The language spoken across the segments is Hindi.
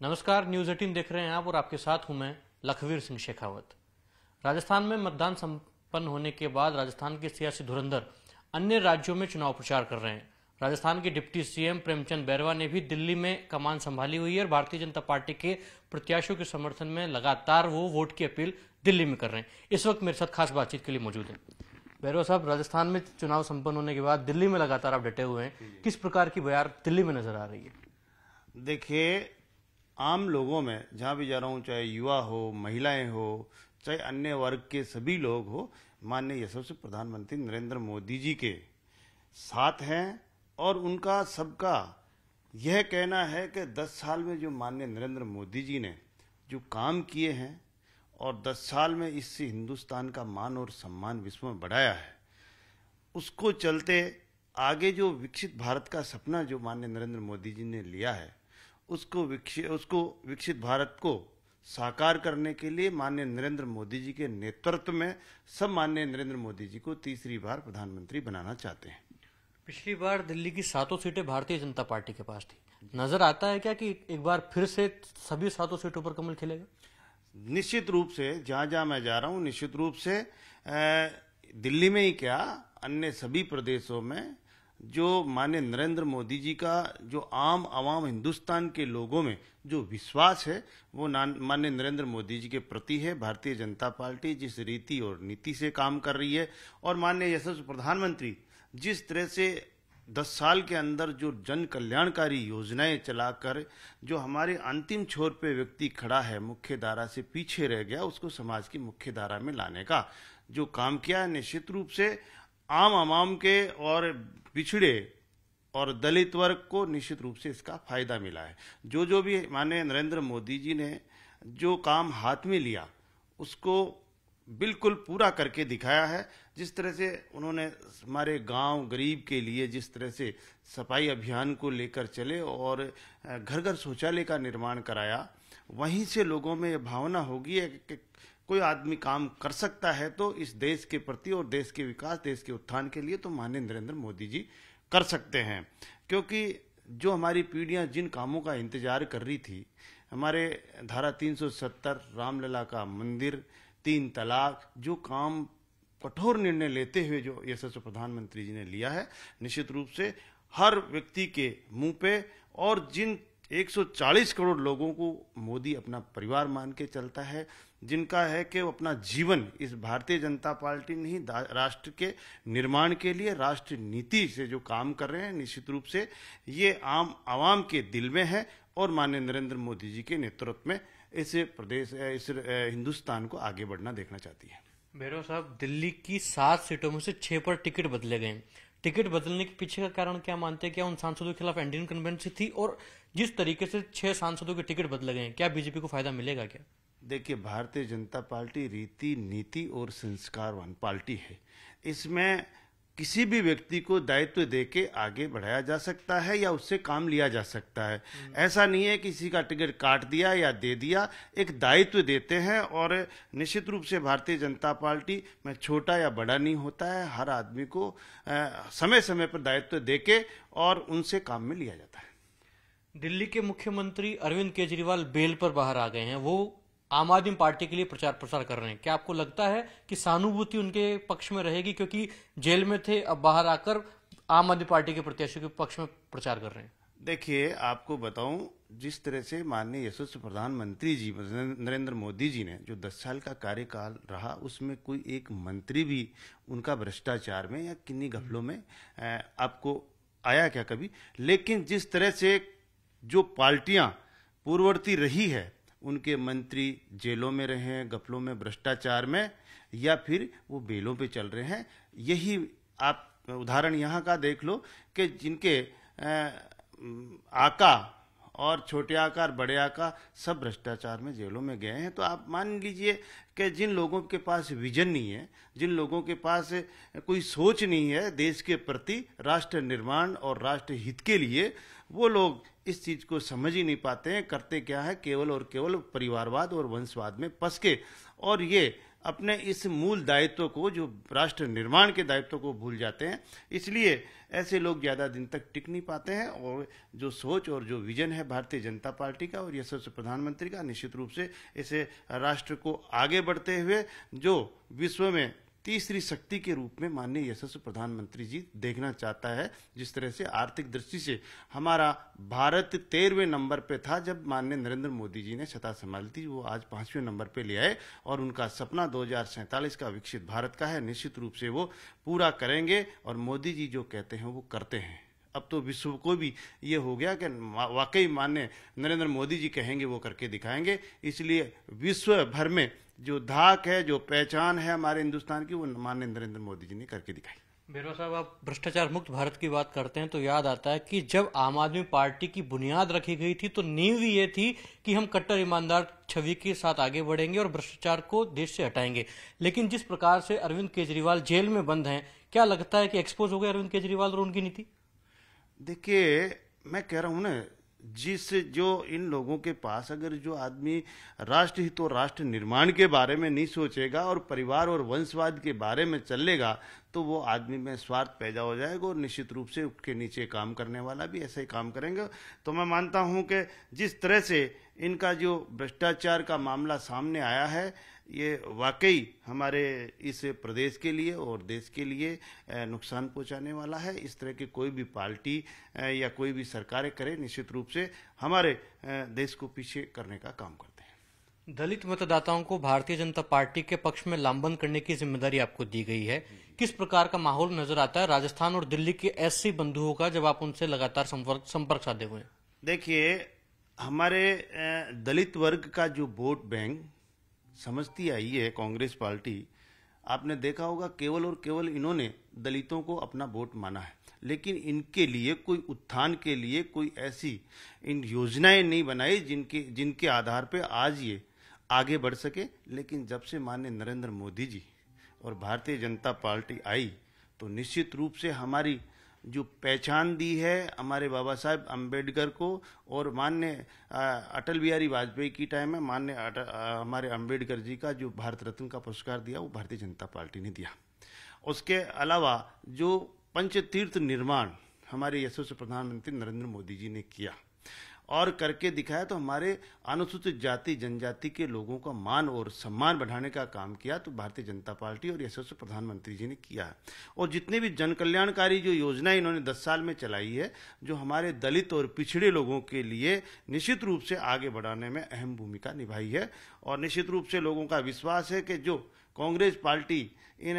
नमस्कार, न्यूज 18 देख रहे हैं आप और आपके साथ हूं मैं लखवीर सिंह शेखावत। राजस्थान में मतदान संपन्न होने के बाद राजस्थान के सियासी धुरंधर अन्य राज्यों में चुनाव प्रचार कर रहे हैं। राजस्थान के डिप्टी सीएम प्रेमचंद बैरवा ने भी दिल्ली में कमान संभाली हुई है और भारतीय जनता पार्टी के प्रत्याशियों के समर्थन में लगातार वो वोट की अपील दिल्ली में कर रहे हैं। इस वक्त मेरे साथ खास बातचीत के लिए मौजूद है बैरवा साहब। राजस्थान में चुनाव संपन्न होने के बाद दिल्ली में लगातार आप डटे हुए हैं, किस प्रकार की बयार दिल्ली में नजर आ रही है? देखिए, आम लोगों में जहाँ भी जा रहा हूँ, चाहे युवा हो, महिलाएं हो, चाहे अन्य वर्ग के सभी लोग हो, माननीय यशस्वी प्रधानमंत्री नरेंद्र मोदी जी के साथ हैं। और उनका सबका यह कहना है कि 10 साल में जो माननीय नरेंद्र मोदी जी ने जो काम किए हैं और 10 साल में इससे हिंदुस्तान का मान और सम्मान विश्व में बढ़ाया है, उसको चलते आगे जो विकसित भारत का सपना जो माननीय नरेंद्र मोदी जी ने लिया है, उसको विकसित भारत को साकार करने के लिए माननीय नरेंद्र मोदी जी के नेतृत्व में सब माननीय नरेंद्र मोदी जी को तीसरी बार प्रधानमंत्री बनाना चाहते हैं। पिछली बार दिल्ली की 7 सीटें भारतीय जनता पार्टी के पास थी। नजर आता है क्या कि एक बार फिर से सभी 7 सीटों पर कमल खिलेगा? निश्चित रूप से जहां जहां मैं जा रहा हूं, निश्चित रूप से दिल्ली में ही क्या, अन्य सभी प्रदेशों में जो माननीय नरेंद्र मोदी जी का जो आम आवाम हिंदुस्तान के लोगों में जो विश्वास है, वो माननीय नरेंद्र मोदी जी के प्रति है। भारतीय जनता पार्टी जिस रीति और नीति से काम कर रही है और माननीय यशस्वी प्रधानमंत्री जिस तरह से 10 साल के अंदर जो जन कल्याणकारी योजनाएं चलाकर जो हमारे अंतिम छोर पे व्यक्ति खड़ा है, मुख्य धारा से पीछे रह गया, उसको समाज की मुख्य धारा में लाने का जो काम किया है, निश्चित रूप से आम आवाम के और पिछड़े और दलित वर्ग को निश्चित रूप से इसका फायदा मिला है। जो भी माननीय नरेंद्र मोदी जी ने जो काम हाथ में लिया, उसको बिल्कुल पूरा करके दिखाया है। जिस तरह से उन्होंने हमारे गांव गरीब के लिए जिस तरह से सफाई अभियान को लेकर चले और घर घर शौचालय का निर्माण कराया, वहीं से लोगों में ये भावना होगी कि कोई आदमी काम कर सकता है तो इस देश के प्रति और देश के विकास, देश के उत्थान के लिए तो माननीय नरेंद्र मोदी जी कर सकते हैं। क्योंकि जो हमारी पीढ़ियां जिन कामों का इंतजार कर रही थी, हमारे धारा 370, रामलला का मंदिर, 3 तलाक, जो काम कठोर निर्णय लेते हुए जो यशस्वी प्रधानमंत्री जी ने लिया है, निश्चित रूप से हर व्यक्ति के मुंह पे, और जिन 140 करोड़ लोगों को मोदी अपना परिवार मान के चलता है, जिनका है कि वो अपना जीवन इस भारतीय जनता पार्टी ने ही राष्ट्र के निर्माण के लिए राष्ट्र नीति से जो काम कर रहे हैं, निश्चित रूप से ये आम आवाम के दिल में है और माननीय नरेंद्र मोदी जी के नेतृत्व में इस हिंदुस्तान को आगे बढ़ना देखना चाहती है। बैरवा साहब, दिल्ली की 7 सीटों में से 6 पर टिकट बदले गए। टिकट बदलने के पीछे का कारण क्या मानते हैं? क्या उन सांसदों के खिलाफ इंडियन कन्वेंशन थी? और जिस तरीके से 6 सांसदों के टिकट बदले गए, क्या बीजेपी को फायदा मिलेगा क्या? देखिए, भारतीय जनता पार्टी रीति, नीति और संस्कारवान पार्टी है। इसमें किसी भी व्यक्ति को दायित्व देके आगे बढ़ाया जा सकता है या उससे काम लिया जा सकता है। ऐसा नहीं है किसी का टिकट काट दिया या दे दिया, एक दायित्व देते हैं। और निश्चित रूप से भारतीय जनता पार्टी में छोटा या बड़ा नहीं होता है, हर आदमी को समय समय पर दायित्व देके और उनसे काम में लिया जाता है। दिल्ली के मुख्यमंत्री अरविंद केजरीवाल बेल पर बाहर आ गए हैं। वो आम आदमी पार्टी के लिए प्रचार प्रसार कर रहे हैं। क्या आपको लगता है कि सहानुभूति उनके पक्ष में रहेगी, क्योंकि जेल में थे, अब बाहर आकर आम आदमी पार्टी के प्रत्याशी के पक्ष में प्रचार कर रहे हैं? देखिए, आपको बताऊं, जिस तरह से माननीय यशस्वी प्रधानमंत्री जी नरेंद्र मोदी जी ने जो 10 साल का कार्यकाल रहा, उसमें कोई एक मंत्री भी उनका भ्रष्टाचार में या किन्हीं घपलों में आपको आया क्या कभी? लेकिन जिस तरह से जो पार्टियां पूर्ववर्ती रही है, उनके मंत्री जेलों में रहे हैं, घपलों में, भ्रष्टाचार में, या फिर वो बेलों पे चल रहे हैं। यही आप उदाहरण यहाँ का देख लो कि जिनके आका और छोटे आकार, बड़े आका सब भ्रष्टाचार में जेलों में गए हैं। तो आप मान लीजिए कि जिन लोगों के पास विजन नहीं है, जिन लोगों के पास कोई सोच नहीं है देश के प्रति, राष्ट्र निर्माण और राष्ट्र हित के लिए, वो लोग इस चीज को समझ ही नहीं पाते हैं। करते क्या है, केवल और केवल परिवारवाद और वंशवाद में फंस के, और ये अपने इस मूल दायित्व को, जो राष्ट्र निर्माण के दायित्व को भूल जाते हैं। इसलिए ऐसे लोग ज़्यादा दिन तक टिक नहीं पाते हैं। और जो सोच और जो विजन है भारतीय जनता पार्टी का और यशस्वी प्रधानमंत्री का, निश्चित रूप से इसे राष्ट्र को आगे बढ़ते हुए जो विश्व में तीसरी शक्ति के रूप में माननीय यशस्वी प्रधानमंत्री जी देखना चाहता है। जिस तरह से आर्थिक दृष्टि से हमारा भारत 13वें नंबर पे था जब माननीय नरेंद्र मोदी जी ने सत्ता संभाली थी, वो आज 5वें नंबर पे ले आए और उनका सपना 2047 का विकसित भारत का है। निश्चित रूप से वो पूरा करेंगे और मोदी जी जो कहते हैं वो करते हैं। अब तो विश्व को भी ये हो गया कि वाकई माननीय नरेंद्र मोदी जी कहेंगे वो करके दिखाएंगे। इसलिए विश्व भर में जो धाक है, जो पहचान है हमारे हिंदुस्तान की, वो माननीय नरेंद्र मोदी जी ने करके दिखाई। बेरवा साहब, आप भ्रष्टाचार मुक्त भारत की बात करते हैं तो याद आता है कि जब आम आदमी पार्टी की बुनियाद रखी गई थी तो नींव ये थी कि हम कट्टर ईमानदार छवि के साथ आगे बढ़ेंगे और भ्रष्टाचार को देश से हटाएंगे। लेकिन जिस प्रकार से अरविंद केजरीवाल जेल में बंद हैं, क्या लगता है कि एक्सपोज हो गए अरविंद केजरीवाल और उनकी नीति? देखिए, मैं कह रहा हूं ना, जो इन लोगों के पास अगर जो आदमी राष्ट्र हित और राष्ट्र निर्माण के बारे में नहीं सोचेगा और परिवार और वंशवाद के बारे में चलेगा तो वो आदमी में स्वार्थ पैदा हो जाएगा और निश्चित रूप से उसके नीचे काम करने वाला भी ऐसा ही काम करेंगे। तो मैं मानता हूं कि जिस तरह से इनका जो भ्रष्टाचार का मामला सामने आया है, ये वाकई हमारे इस प्रदेश के लिए और देश के लिए नुकसान पहुंचाने वाला है। इस तरह की कोई भी पार्टी या कोई भी सरकारें करे, निश्चित रूप से हमारे देश को पीछे करने का काम करते हैं। दलित मतदाताओं को भारतीय जनता पार्टी के पक्ष में लामबंद करने की जिम्मेदारी आपको दी गई है। किस प्रकार का माहौल नजर आता है राजस्थान और दिल्ली के एससी बंधुओं का जब आप उनसे लगातार संपर्क साधे हुए हैं? देखिए, हमारे दलित वर्ग का जो वोट बैंक समझती आई है कांग्रेस पार्टी, आपने देखा होगा केवल और केवल इन्होंने दलितों को अपना वोट माना है, लेकिन इनके लिए कोई उत्थान के लिए कोई ऐसी इन योजनाएं नहीं बनाई जिनके आधार पे आज ये आगे बढ़ सके। लेकिन जब से माननीय नरेंद्र मोदी जी और भारतीय जनता पार्टी आई तो निश्चित रूप से हमारी जो पहचान दी है हमारे बाबा साहेब अम्बेडकर को और माननीय अटल बिहारी वाजपेयी की टाइम में माननीय हमारे अम्बेडकर जी का जो भारत रत्न का पुरस्कार दिया वो भारतीय जनता पार्टी ने दिया। उसके अलावा जो पंचतीर्थ निर्माण हमारे यशस्वी प्रधानमंत्री नरेंद्र मोदी जी ने किया और करके दिखाया, तो हमारे अनुसूचित जाति जनजाति के लोगों का मान और सम्मान बढ़ाने का काम किया तो भारतीय जनता पार्टी और यशस्वी प्रधानमंत्री जी ने किया है। और जितने भी जन कल्याणकारी जो योजनाएं इन्होंने 10 साल में चलाई है, जो हमारे दलित और पिछड़े लोगों के लिए निश्चित रूप से आगे बढ़ाने में अहम भूमिका निभाई है। और निश्चित रूप से लोगों का विश्वास है कि जो कांग्रेस पार्टी इन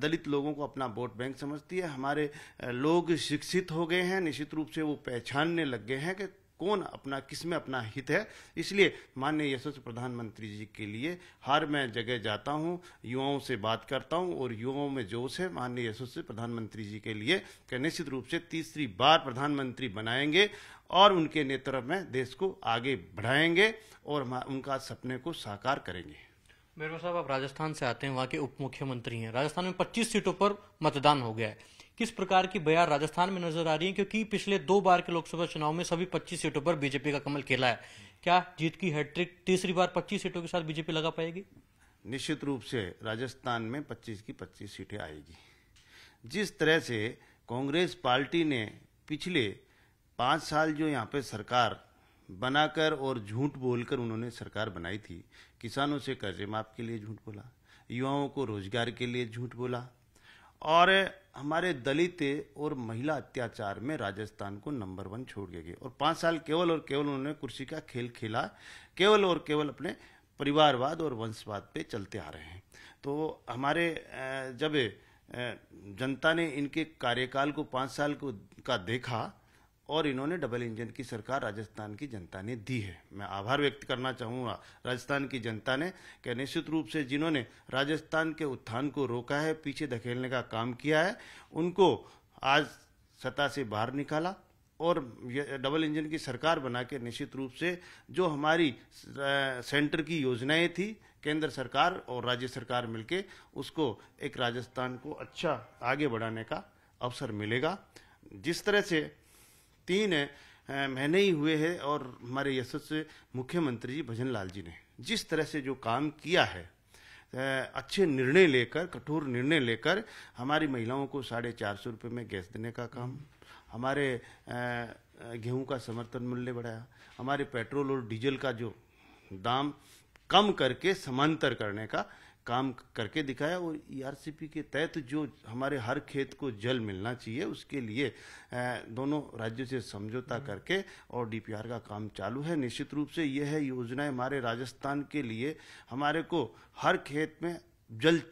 दलित लोगों को अपना वोट बैंक समझती है, हमारे लोग शिक्षित हो गए हैं, निश्चित रूप से वो पहचानने लग गए हैं कि कौन अपना किसमें अपना हित है। इसलिए माननीय यशस्वी प्रधानमंत्री जी के लिए हर मैं जगह जाता हूं, युवाओं से बात करता हूं और युवाओं में जोश है माननीय यशस्वी प्रधानमंत्री जी के लिए कि निश्चित रूप से तीसरी बार प्रधानमंत्री बनाएंगे और उनके नेतृत्व में देश को आगे बढ़ाएंगे और उनका सपने को साकार करेंगे। बेरवा साहब, आप राजस्थान से आते हैं, वहाँ के उप मुख्यमंत्री हैं। राजस्थान में 25 सीटों पर मतदान हो गया है। किस प्रकार की बयार राजस्थान में नजर आ रही है, क्योंकि पिछले 2 बार के लोकसभा चुनाव में सभी 25 सीटों पर बीजेपी का कमल खेला है। क्या जीत की हैट्रिक तीसरी बार 25 सीटों के साथ बीजेपी लगा पाएगी? निश्चित रूप से राजस्थान में 25 की 25 सीटें आएगी। जिस तरह से कांग्रेस पार्टी ने पिछले 5 साल जो यहाँ पे सरकार बनाकर और झूठ बोलकर उन्होंने सरकार बनाई थी, किसानों से कर्जे माफ के लिए झूठ बोला, युवाओं को रोजगार के लिए झूठ बोला और हमारे दलित और महिला अत्याचार में राजस्थान को नंबर 1 छोड़ के गए। और 5 साल केवल और केवल उन्होंने कुर्सी का खेल खेला, केवल और केवल अपने परिवारवाद और वंशवाद पे चलते आ रहे हैं। तो हमारे जब जनता ने इनके कार्यकाल को 5 साल का देखा और इन्होंने डबल इंजन की सरकार राजस्थान की जनता ने दी है। मैं आभार व्यक्त करना चाहूँगा राजस्थान की जनता ने कि निश्चित रूप से जिन्होंने राजस्थान के उत्थान को रोका है, पीछे धकेलने का काम किया है, उनको आज सत्ता से बाहर निकाला और डबल इंजन की सरकार बना के निश्चित रूप से जो हमारी सेंटर की योजनाएं थी, केंद्र सरकार और राज्य सरकार मिलके उसको एक राजस्थान को अच्छा आगे बढ़ाने का अवसर मिलेगा। जिस तरह से 3 महीने ही हुए हैं और हमारे यशस्वी मुख्यमंत्री जी भजन लाल जी ने जिस तरह से जो काम किया है, अच्छे निर्णय लेकर, कठोर निर्णय लेकर हमारी महिलाओं को 450 रुपये में गैस देने का काम, हमारे गेहूं का समर्थन मूल्य बढ़ाया, हमारे पेट्रोल और डीजल का जो दाम कम करके समांतर करने का काम करके दिखाया, और ईआरसीपी के तहत जो हमारे हर खेत को जल मिलना चाहिए उसके लिए दोनों राज्यों से समझौता करके और डीपीआर का काम चालू है। निश्चित रूप से यह है योजनाएं हमारे राजस्थान के लिए, हमारे को हर खेत में जल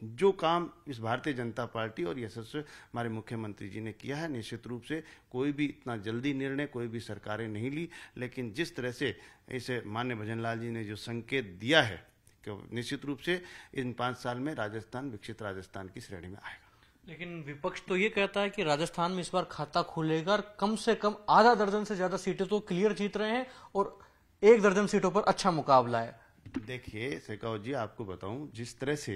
जो काम इस भारतीय जनता पार्टी और यशस्वी हमारे मुख्यमंत्री जी ने किया है, निश्चित रूप से कोई भी इतना जल्दी निर्णय कोई भी सरकारें नहीं ली, लेकिन जिस तरह से इसे माननीय भजन लाल जी ने जो संकेत दिया है कि निश्चित रूप से इन 5 साल में राजस्थान विकसित राजस्थान की श्रेणी में आएगा। लेकिन विपक्ष तो ये कहता है कि राजस्थान में इस बार खाता खुलेगा और कम से कम आधा दर्जन से ज्यादा सीटें तो क्लियर जीत रहे हैं और 1 दर्जन सीटों पर अच्छा मुकाबला है। देखिए शेखावत जी, आपको बताऊं, जिस तरह से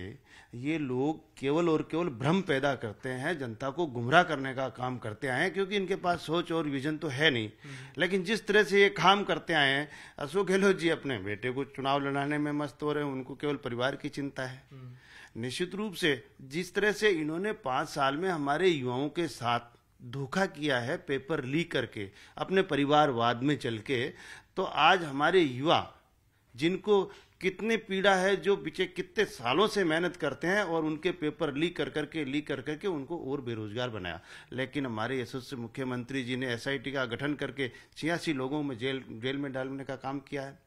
ये लोग केवल और केवल भ्रम पैदा करते हैं, जनता को गुमराह करने का काम करते आए हैं, क्योंकि इनके पास सोच और विजन तो है नहीं। लेकिन जिस तरह से ये काम करते आए हैं, अशोक गहलोत जी अपने बेटे को चुनाव लड़ाने में मस्त हो रहे हैं, उनको केवल परिवार की चिंता है। निश्चित रूप से जिस तरह से इन्होंने 5 साल में हमारे युवाओं के साथ धोखा किया है, पेपर लीक करके, अपने परिवारवाद में चल के, तो आज हमारे युवा जिनको कितने पीड़ा है, जो पीछे कितने सालों से मेहनत करते हैं और उनके पेपर लीक कर करके उनको और बेरोजगार बनाया। लेकिन हमारे यशस्वी मुख्यमंत्री जी ने एसआईटी का गठन करके 86 लोगों में जेल में डालने का काम किया है।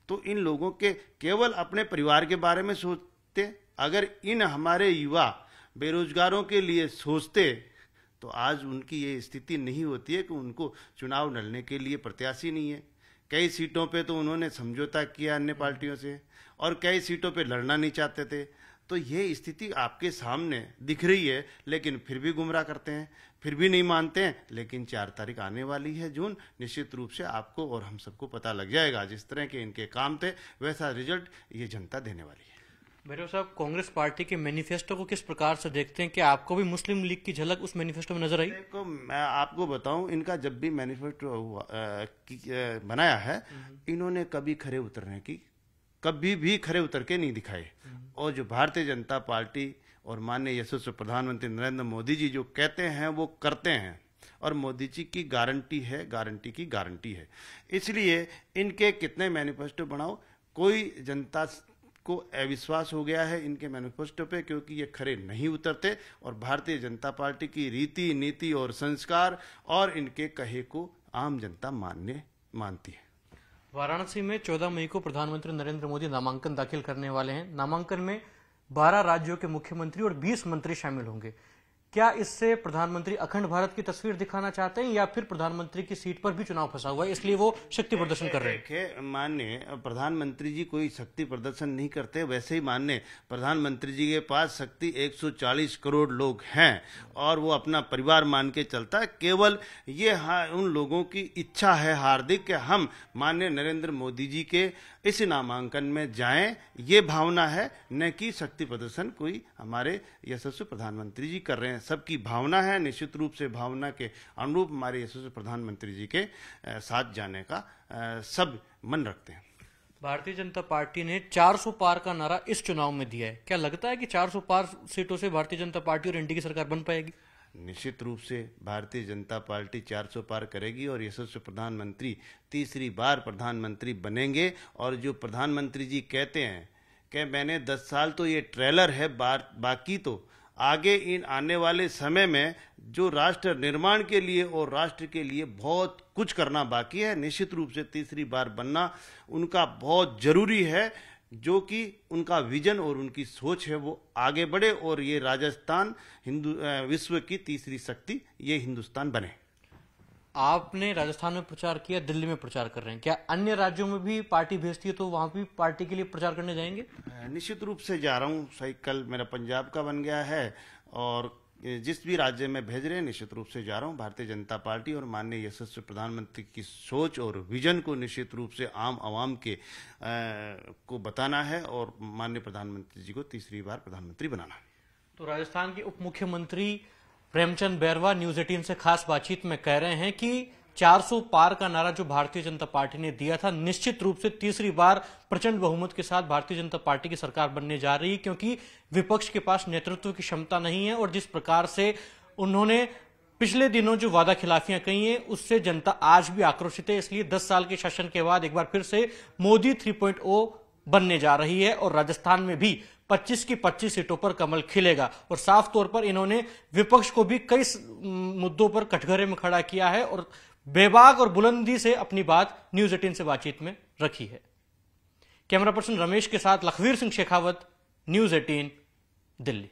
तो इन लोगों के केवल अपने परिवार के बारे में सोचते, अगर इन हमारे युवा बेरोजगारों के लिए सोचते तो आज उनकी ये स्थिति नहीं होती है कि उनको चुनाव लड़ने के लिए प्रत्याशी नहीं है। कई सीटों पे तो उन्होंने समझौता किया अन्य पार्टियों से और कई सीटों पे लड़ना नहीं चाहते थे। तो ये स्थिति आपके सामने दिख रही है, लेकिन फिर भी गुमराह करते हैं, फिर भी नहीं मानते हैं। लेकिन 4 तारीख आने वाली है जून, निश्चित रूप से आपको और हम सबको पता लग जाएगा, जिस तरह के इनके काम थे वैसा रिजल्ट ये जनता देने वाली है। भैरव साहब, कांग्रेस पार्टी के मैनिफेस्टो को किस प्रकार से देखते हैं? क्या आपको भी मुस्लिम लीग की झलक उस मैनिफेस्टो में नजर आई? देखो, मैं आपको बताऊं, इनका जब भी मैनिफेस्टो बनाया है, इन्होंने कभी खरे उतरने की, कभी भी खरे उतर के नहीं दिखाए। और जो भारतीय जनता पार्टी और माननीय यशस्वी प्रधानमंत्री नरेंद्र मोदी जी जो कहते हैं वो करते हैं, और मोदी जी की गारंटी है, गारंटी की गारंटी है। इसलिए इनके कितने मैनिफेस्टो बनाओ, कोई जनता को अविश्वास हो गया है इनके मैनिफेस्टो पे, क्योंकि ये खरे नहीं उतरते और भारतीय जनता पार्टी की रीति नीति और संस्कार और इनके कहे को आम जनता मानती है। वाराणसी में 14 मई को प्रधानमंत्री नरेंद्र मोदी नामांकन दाखिल करने वाले हैं। नामांकन में 12 राज्यों के मुख्यमंत्री और 20 मंत्री शामिल होंगे। क्या इससे प्रधानमंत्री अखंड भारत की तस्वीर दिखाना चाहते हैं, या फिर प्रधानमंत्री की सीट पर भी चुनाव फंसा हुआ है इसलिए वो शक्ति प्रदर्शन कर रहे हैं? माननीय प्रधानमंत्री जी कोई शक्ति प्रदर्शन नहीं करते। वैसे ही माननीय प्रधानमंत्री जी के पास शक्ति 140 करोड़ लोग हैं और वो अपना परिवार मान के चलता है। केवल ये उन लोगों की इच्छा है हार्दिक कि हम माननीय नरेंद्र मोदी जी के इस नामांकन में जाएं, ये भावना है, न कि शक्ति प्रदर्शन कोई हमारे यशस्वी प्रधानमंत्री जी कर रहे हैं। सबकी भावना है, निश्चित रूप से भावना के अनुरूप हमारे यशस्वी प्रधानमंत्री जी के साथ जाने का सब मन रखते हैं। भारतीय जनता पार्टी ने 400 पार का नारा इस चुनाव में दिया है। क्या लगता है कि 400 पार सीटों से भारतीय जनता पार्टी और एनडीए की सरकार बन पाएगी? निश्चित रूप से भारतीय जनता पार्टी 400 पार करेगी और यशस्वी प्रधानमंत्री तीसरी बार प्रधानमंत्री बनेंगे। और जो प्रधानमंत्री जी कहते हैं कि मैंने 10 साल तो ये ट्रेलर है, बाकी तो आगे इन आने वाले समय में जो राष्ट्र निर्माण के लिए और राष्ट्र के लिए बहुत कुछ करना बाकी है, निश्चित रूप से तीसरी बार बनना उनका बहुत जरूरी है। जो कि उनका विजन और उनकी सोच है वो आगे बढ़े और ये राजस्थान विश्व की तीसरी शक्ति ये हिंदुस्तान बने। आपने राजस्थान में प्रचार किया, दिल्ली में प्रचार कर रहे हैं, क्या अन्य राज्यों में भी पार्टी भेजती है तो वहां भी पार्टी के लिए प्रचार करने जाएंगे? निश्चित रूप से जा रहा हूँ। सही, कल मेरा पंजाब का बन गया है और जिस भी राज्य में भेज रहे हैं निश्चित रूप से जा रहा हूँ। भारतीय जनता पार्टी और माननीय यशस्वी प्रधानमंत्री की सोच और विजन को निश्चित रूप से आम आवाम के को बताना है और माननीय प्रधानमंत्री जी को तीसरी बार प्रधानमंत्री बनाना है। तो राजस्थान के उप मुख्यमंत्री प्रेमचंद बैरवा न्यूज 18 से खास बातचीत में कह रहे हैं कि 400 पार का नारा जो भारतीय जनता पार्टी ने दिया था, निश्चित रूप से तीसरी बार प्रचंड बहुमत के साथ भारतीय जनता पार्टी की सरकार बनने जा रही है, क्योंकि विपक्ष के पास नेतृत्व की क्षमता नहीं है और जिस प्रकार से उन्होंने पिछले दिनों जो वादा खिलाफियां कही हैं उससे जनता आज भी आक्रोशित है। इसलिए 10 साल के शासन के बाद एक बार फिर से मोदी 3.0 बनने जा रही है और राजस्थान में भी 25 की 25 सीटों पर कमल खिलेगा। और साफ तौर पर इन्होंने विपक्ष को भी कई मुद्दों पर कटघरे में खड़ा किया है और बेबाक और बुलंदी से अपनी बात न्यूज 18 से बातचीत में रखी है। कैमरा पर्सन रमेश के साथ लखवीर सिंह शेखावत, न्यूज 18, दिल्ली।